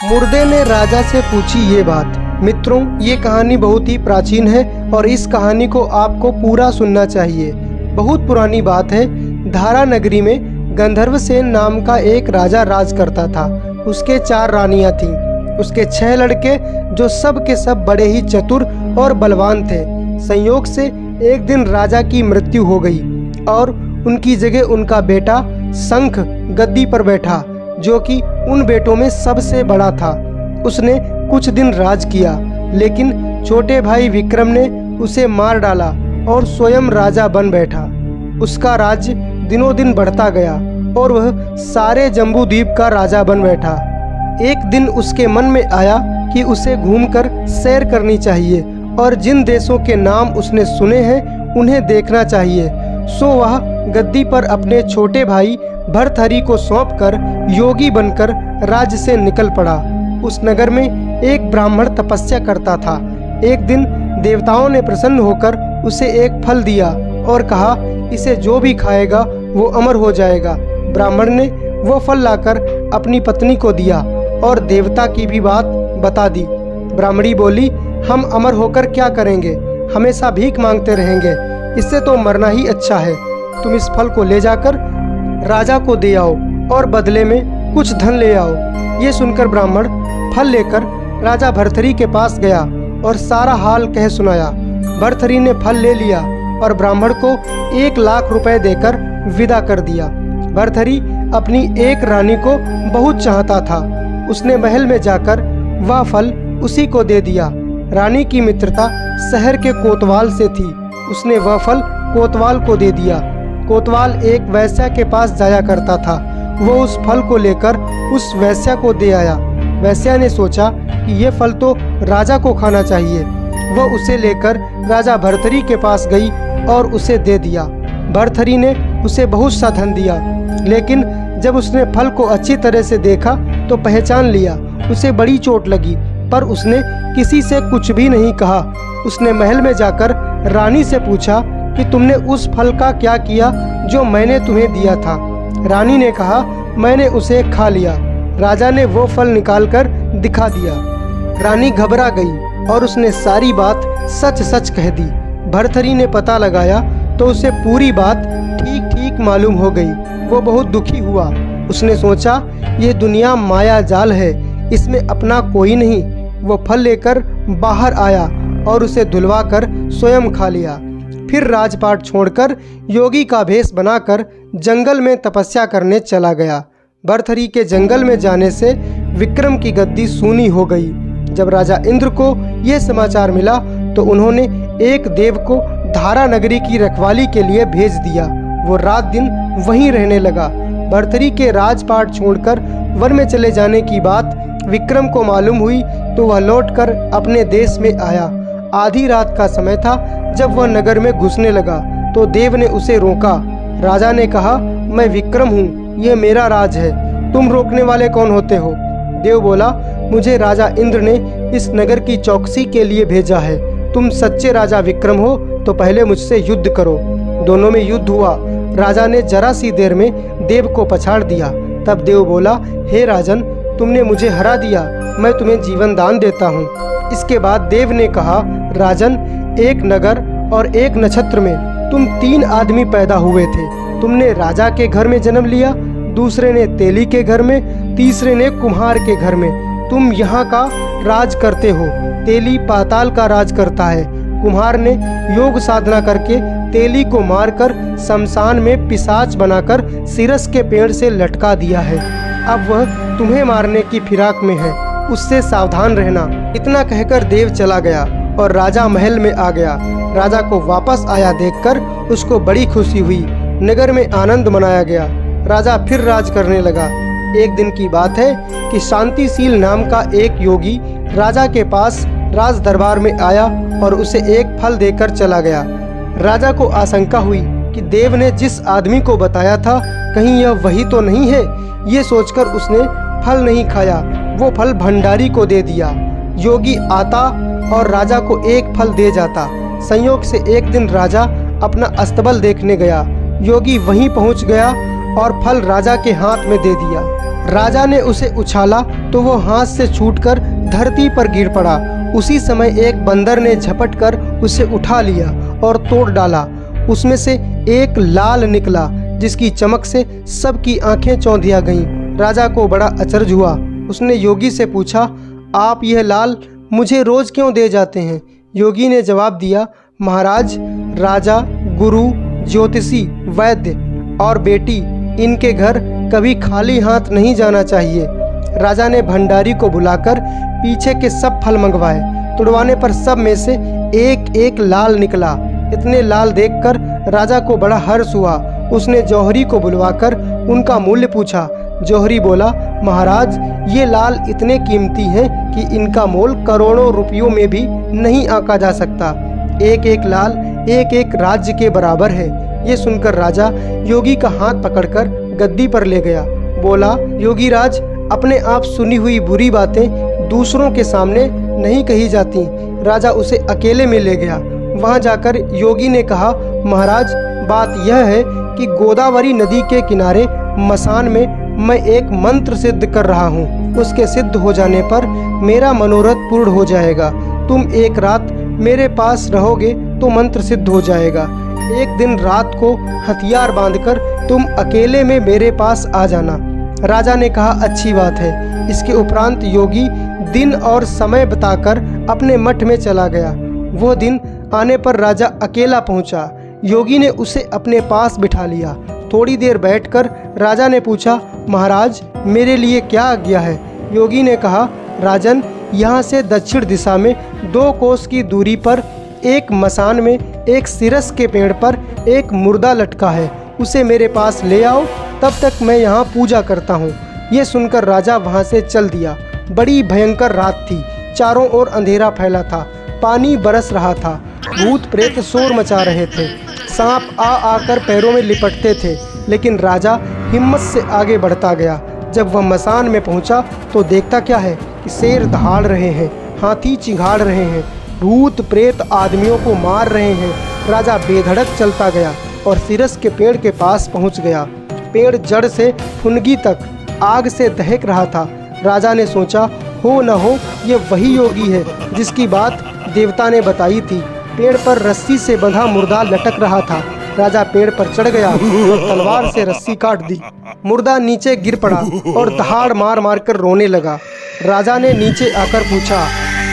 मुर्दे ने राजा से पूछी ये बात। मित्रों, ये कहानी बहुत ही प्राचीन है और इस कहानी को आपको पूरा सुनना चाहिए। बहुत पुरानी बात है। धारा नगरी में गंधर्वसेन नाम का एक राजा राज करता था। उसके 4 रानियां थीं। उसके 6 लड़के जो सब के सब बड़े ही चतुर और बलवान थे। संयोग से एक दिन राजा की मृत्यु हो गई और उनकी जगह उनका बेटा शंख गद्दी पर बैठा, जो कि उन बेटों में सबसे बड़ा था। उसने कुछ दिन राज किया, लेकिन छोटे भाई विक्रम ने उसे मार डाला और स्वयं राजा बन बैठा। उसका राज्य दिनों दिन बढ़ता गया और वह सारे जम्बू द्वीप का राजा बन बैठा। एक दिन उसके मन में आया कि उसे घूमकर सैर करनी चाहिए और जिन देशों के नाम उसने सुने हैं उन्हें देखना चाहिए। सो वह गद्दी पर अपने छोटे भाई भर्तहरि को सौंपकर योगी बनकर राज्य से निकल पड़ा। उस नगर में एक ब्राह्मण तपस्या करता था। एक दिन देवताओं ने प्रसन्न होकर उसे एक फल दिया और कहा, इसे जो भी खाएगा वो अमर हो जाएगा। ब्राह्मण ने वो फल लाकर अपनी पत्नी को दिया और देवता की भी बात बता दी। ब्राह्मणी बोली, हम अमर होकर क्या करेंगे, हमेशा भीख मांगते रहेंगे, इससे तो मरना ही अच्छा है। तुम इस फल को ले जाकर राजा को दे आओ और बदले में कुछ धन ले आओ। ये सुनकर ब्राह्मण फल लेकर राजा भर्तहरि के पास गया और सारा हाल कह सुनाया। भर्तहरि ने फल ले लिया और ब्राह्मण को 1 लाख रुपए देकर विदा कर दिया। भर्तहरि अपनी एक रानी को बहुत चाहता था। उसने महल में जाकर वह फल उसी को दे दिया। रानी की मित्रता शहर के कोतवाल से थी। उसने वह फल कोतवाल को दे दिया। कोतवाल एक वैश्या के पास जाया करता था। वो उस फल को लेकर उस वैश्या को दे आया। वैश्या ने सोचा कि ये फल तो राजा को खाना चाहिए। वह उसे लेकर राजा भर्तहरि के पास गई और उसे दे दिया। भर्तहरि ने उसे बहुत सा धन दिया, लेकिन जब उसने फल को अच्छी तरह से देखा तो पहचान लिया। उसे बड़ी चोट लगी, पर उसने किसी से कुछ भी नहीं कहा। उसने महल में जाकर रानी से पूछा कि तुमने उस फल का क्या किया जो मैंने तुम्हें दिया था। रानी ने कहा, मैंने उसे खा लिया। राजा ने वो फल निकालकर दिखा दिया। रानी घबरा गई और उसने सारी बात सच सच कह दी। भर्तहरि ने पता लगाया तो उसे पूरी बात ठीक ठीक मालूम हो गई। वो बहुत दुखी हुआ। उसने सोचा, ये दुनिया माया जाल है, इसमें अपना कोई नहीं। वो फल लेकर बाहर आया और उसे धुलवाकर स्वयं खा लिया। फिर राजपाट छोड़कर योगी का भेष बनाकर जंगल में तपस्या करने चला गया। भर्तहरि के जंगल में जाने से विक्रम की गद्दी सूनी हो गई। जब राजा इंद्र को यह समाचार मिला तो उन्होंने एक देव को धारा नगरी की रखवाली के लिए भेज दिया। वो रात दिन वहीं रहने लगा। भर्तहरि के राजपाट छोड़कर वन में चले जाने की बात विक्रम को मालूम हुई तो वह लौटकर अपने देश में आया। आधी रात का समय था। जब वह नगर में घुसने लगा तो देव ने उसे रोका। राजा ने कहा, मैं विक्रम हूँ, ये मेरा राज है, तुम रोकने वाले कौन होते हो? देव बोला, मुझे राजा इंद्र ने इस नगर की चौकसी के लिए भेजा है। तुम सच्चे राजा विक्रम हो तो पहले मुझसे युद्ध करो। दोनों में युद्ध हुआ। राजा ने जरा सी देर में देव को पछाड़ दिया। तब देव बोला, हे राजन, तुमने मुझे हरा दिया, मैं तुम्हें जीवन दान देता हूँ। इसके बाद देव ने कहा, राजन, एक नगर और एक नक्षत्र में तुम 3 आदमी पैदा हुए थे। तुमने राजा के घर में जन्म लिया, दूसरे ने तेली के घर में, तीसरे ने कुम्हार के घर में। तुम यहाँ का राज करते हो। तेली पाताल का राज करता है। कुम्हार ने योग साधना करके तेली को मारकर शमशान में पिशाच बनाकर सिरस के पेड़ से लटका दिया है। अब वह तुम्हें मारने की फिराक में है, उससे सावधान रहना। इतना कहकर देव चला गया और राजा महल में आ गया। राजा को वापस आया देखकर उसको बड़ी खुशी हुई। नगर में आनंद मनाया गया। राजा फिर राज करने लगा। एक दिन की बात है कि शांतिशील नाम का एक योगी राजा के पास राज दरबार में आया और उसे एक फल देकर चला गया। राजा को आशंका हुई कि देव ने जिस आदमी को बताया था कहीं यह वही तो नहीं है। ये सोचकर उसने फल नहीं खाया, वो फल भंडारी को दे दिया। योगी आता और राजा को एक फल दे जाता। संयोग से एक दिन राजा अपना अस्तबल देखने गया। योगी वहीं पहुंच गया और फल राजा के हाथ में दे दिया। राजा ने उसे उछाला तो वो हाथ से छूटकर धरती पर गिर पड़ा। उसी समय एक बंदर ने झपट कर उसे उठा लिया और तोड़ डाला। उसमें से एक लाल निकला जिसकी चमक से सबकी आंखें चौंधिया गईं। राजा को बड़ा अचरज हुआ। उसने योगी से पूछा, आप यह लाल मुझे रोज क्यों दे जाते हैं? योगी ने जवाब दिया, महाराज, राजा, गुरु, ज्योतिषी, वैद्य और बेटी, इनके घर कभी खाली हाथ नहीं जाना चाहिए। राजा ने भंडारी को बुलाकर पीछे के सब फल मंगवाए। तुड़वाने पर सब में से एक एक लाल निकला। इतने लाल देखकर राजा को बड़ा हर्ष हुआ। उसने जौहरी को बुलवाकर उनका मूल्य पूछा। जौहरी बोला, महाराज, ये लाल इतने कीमती हैं कि इनका मोल करोड़ों रुपयों में भी नहीं आंका जा सकता। एक एक लाल एक एक राज्य के बराबर है। ये सुनकर राजा योगी का हाथ पकड़कर गद्दी पर ले गया। बोला, योगी राज, अपने आप सुनी हुई बुरी बातें दूसरों के सामने नहीं कही जाती। राजा उसे अकेले में ले गया। वहां जाकर योगी ने कहा, महाराज, बात यह है कि गोदावरी नदी के किनारे मसान में मैं एक मंत्र सिद्ध कर रहा हूँ। उसके सिद्ध हो जाने पर मेरा मनोरथ पूर्ण हो जाएगा। तुम एक रात मेरे पास रहोगे तो मंत्र सिद्ध हो जाएगा। एक दिन रात को हथियार बांधकर तुम अकेले में मेरे पास आ जाना। राजा ने कहा, अच्छी बात है। इसके उपरांत योगी दिन और समय बताकर अपने मठ में चला गया। वो दिन आने पर राजा अकेला पहुंचा। योगी ने उसे अपने पास बिठा लिया। थोड़ी देर बैठकर राजा ने पूछा, महाराज, मेरे लिए क्या आज्ञा है? योगी ने कहा, राजन, यहाँ से दक्षिण दिशा में 2 कोस की दूरी पर एक मसान में एक सिरस के पेड़ पर एक मुर्दा लटका है। उसे मेरे पास ले आओ, तब तक मैं यहाँ पूजा करता हूँ। ये सुनकर राजा वहाँ से चल दिया। बड़ी भयंकर रात थी। चारों ओर अंधेरा फैला था। पानी बरस रहा था। भूत प्रेत शोर मचा रहे थे। सांप आ आकर पैरों में लिपटते थे। लेकिन राजा हिम्मत से आगे बढ़ता गया। जब वह मसान में पहुंचा तो देखता क्या है कि शेर दहाड़ रहे हैं, हाथी चिंघाड़ रहे हैं, भूत प्रेत आदमियों को मार रहे हैं। राजा बेधड़क चलता गया और सिरस के पेड़ के पास पहुंच गया। पेड़ जड़ से फुनगी तक आग से दहक रहा था। राजा ने सोचा, हो न हो ये वही योगी है जिसकी बात देवता ने बताई थी। पेड़ पर रस्सी से बंधा मुर्दा लटक रहा था। राजा पेड़ पर चढ़ गया और तलवार से रस्सी काट दी। मुर्दा नीचे गिर पड़ा और दहाड़ मार मार कर रोने लगा। राजा ने नीचे आकर पूछा,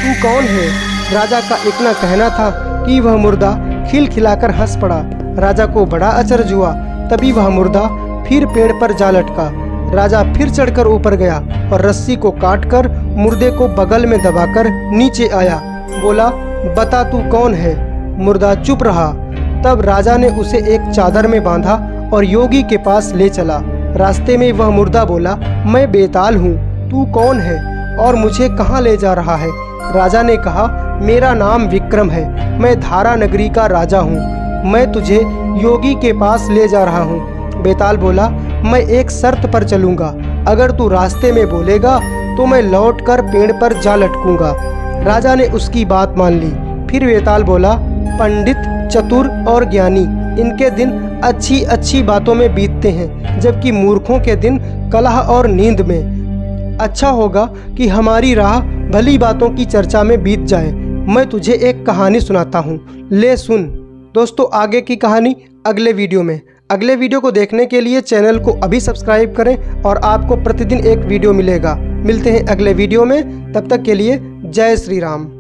तू कौन है? राजा का इतना कहना था कि वह मुर्दा खिलखिलाकर हंस पड़ा। राजा को बड़ा अचरज हुआ। तभी वह मुर्दा फिर पेड़ पर जा लटका। राजा फिर चढ़कर ऊपर गया और रस्सी को काटकर मुर्दे को बगल में दबाकर नीचे आया। बोला, बता तू कौन है? मुर्दा चुप रहा। तब राजा ने उसे एक चादर में बांधा और योगी के पास ले चला। रास्ते में वह मुर्दा बोला, मैं बेताल हूँ, तू कौन है और मुझे कहाँ ले जा रहा है? राजा ने कहा, मेरा नाम विक्रम है, मैं धारा नगरी का राजा हूँ, मैं तुझे योगी के पास ले जा रहा हूँ। बेताल बोला, मैं एक शर्त पर चलूँगा, अगर तू रास्ते में बोलेगा तो मैं लौटकर पेड़ पर जा लटकूंगा। राजा ने उसकी बात मान ली। फिर बेताल बोला, पंडित, चतुर और ज्ञानी, इनके दिन अच्छी अच्छी बातों में बीतते हैं, जबकि मूर्खों के दिन कलह और नींद में। अच्छा होगा कि हमारी राह भली बातों की चर्चा में बीत जाए। मैं तुझे एक कहानी सुनाता हूँ, ले सुन। दोस्तों, आगे की कहानी अगले वीडियो में। अगले वीडियो को देखने के लिए चैनल को अभी सब्सक्राइब करें और आपको प्रतिदिन एक वीडियो मिलेगा। मिलते हैं अगले वीडियो में, तब तक के लिए जय श्री राम।